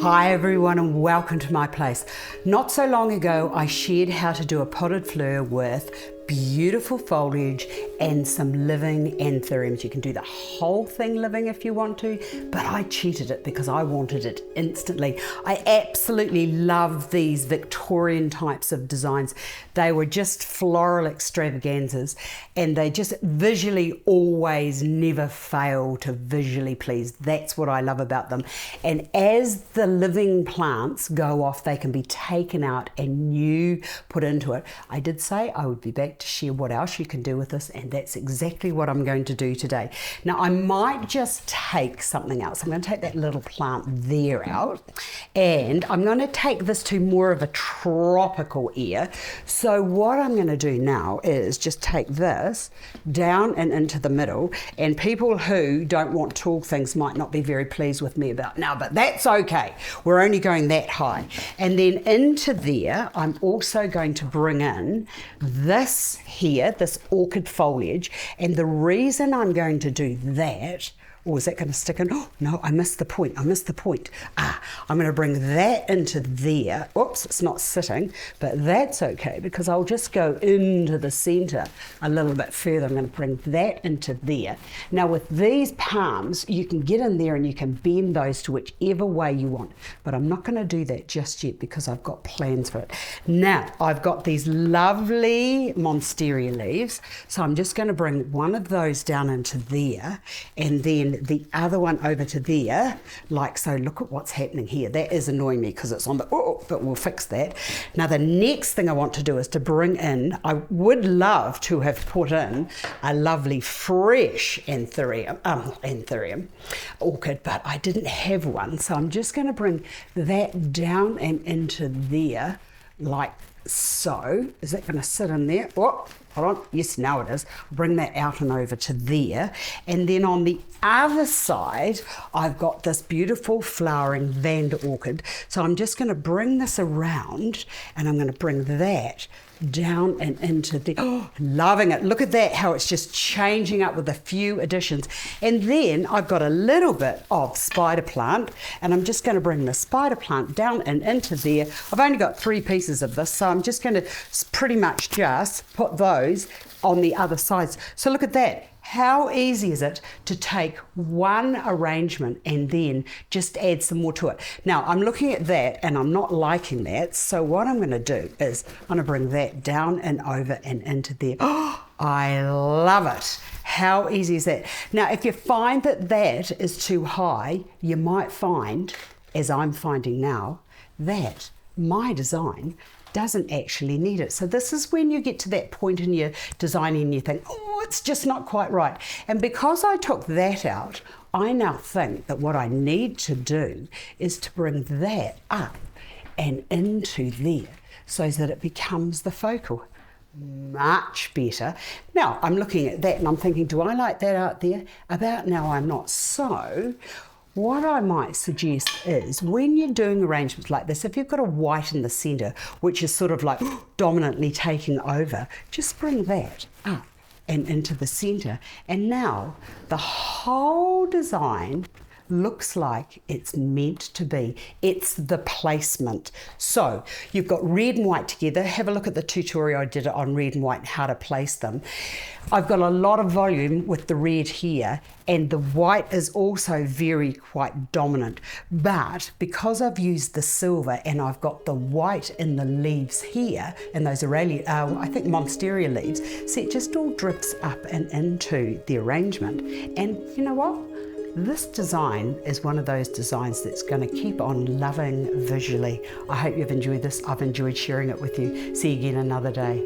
Hi everyone and welcome to my place. Not so long ago I shared how to do a potted fleur with beautiful foliage and some living anthuriums. You can do the whole thing living if you want to, but I cheated it because I wanted it instantly. I absolutely love these Victorian types of designs. They were just floral extravaganzas and they just visually always never fail to visually please. That's what I love about them. And as the living plants go off, they can be taken out and new put into it. I did say I would be back to share what else you can do with this, and that's exactly what I'm going to do today. Now I might just take something else. I'm going to take that little plant there out, and I'm going to take this to more of a tropical air. So what I'm going to do now is just take this down and into the middle, and people who don't want tall things might not be very pleased with me about now, but that's okay. We're only going that high. And then into there, I'm also going to bring in this here, this orchid foliage, and the reason I'm going to do that, or is that going to stick in? Oh, no, I missed the point. I'm going to bring that into there. Oops, it's not sitting, but that's okay because I'll just go into the center a little bit further. I'm going to bring that into there. Now with these palms, you can get in there and you can bend those to whichever way you want, but I'm not going to do that just yet because I've got plans for it. Now, I've got these lovely monstera leaves, so I'm just going to bring one of those down into there, and then the other one over to there, like so. Look at what's happening here. That is annoying me because it's on the, but we'll fix that. Now the next thing I want to do is to bring in, I would love to have put in a lovely fresh Anthurium orchid, but I didn't have one. So I'm just going to bring that down and into there like so. Is that going to sit in there? Oh, hold on. Yes, now it is. Bring that out and over to there. And then on the other side, I've got this beautiful flowering Vanda orchid. So I'm just going to bring this around and I'm going to bring that down and into the, oh, loving it. Look at that, how it's just changing up with a few additions. And then I've got a little bit of spider plant, and I'm just going to bring the spider plant down and into there. I've only got 3 pieces of this, so I'm just going to pretty much just put those on the other sides. So look at that. How easy is it to take one arrangement and then just add some more to it? Now, I'm looking at that and I'm not liking that. So what I'm going to do is I'm going to bring that down and over and into there. Oh, I love it. How easy is that? Now, if you find that that is too high, you might find, as I'm finding now, that my design doesn't actually need it. So this is when you get to that point in your design and you think, oh, it's just not quite right. And because I took that out, I now think that what I need to do is to bring that up and into there so that it becomes the focal. Much better. Now I'm looking at that and I'm thinking, do I like that out there? About now I'm not. So what I might suggest is when you're doing arrangements like this, if you've got a white in the center, which is sort of like dominantly taking over, just bring that up and into the center. And now the whole design looks like it's meant to be. It's the placement. So you've got red and white together. Have a look at the tutorial I did on red and white and how to place them. I've got a lot of volume with the red here, and the white is also very quite dominant. But because I've used the silver and I've got the white in the leaves here, and those Aurelia, I think Monstera leaves, see, it just all drifts up and into the arrangement. And you know what? This design is one of those designs that's going to keep on loving visually. I hope you've enjoyed this. I've enjoyed sharing it with you. See you again another day.